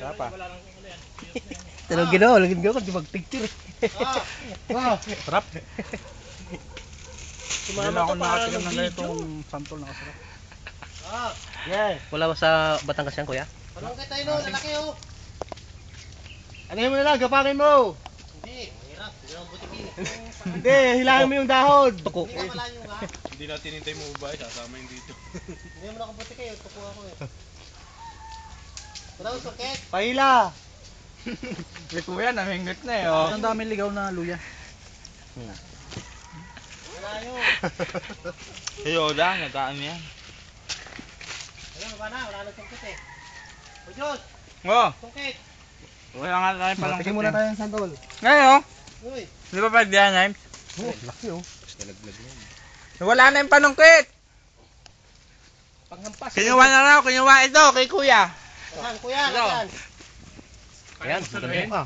Apa? Tanong ginawa, lagyan ginawa di mag-picture. Sarap. Hindi na ako nakatikim ng mag-video. ganitong santol na kasarap. Yeah. Wala ba sa Batangas yan, kuya? Anong kita yun, lalaki oh. Ano mo na lang, gapakin mo. Hindi, mahirap. Hindi naman butikin. Hindi, hilahin mo yung dahon. Tuko. Hindi ka malayo ka. Hindi natin hintay mo ba? Sasama yung dito. Hindi naman ako butikin, tuko ako eh. Wala yung sukit. Pahila. May kuya, namingot na eh. Oh. Ang daming ligaw na luya. Malayo. Yoda, nagaan yan. Ayun, baba na. Wala nang sukit eh. O Diyos, Oh, sukit. wala nga tayo palang Tingin muna tayo ng santol. Ngayon, Uy. di ba pwede yan, Himes? Laki oh. Wala na yung panungkit. Panghampas. Kinuha na raw, kinuha ito kay kuya. Saan, kuya? Hello. Saan? Ayan, maganda.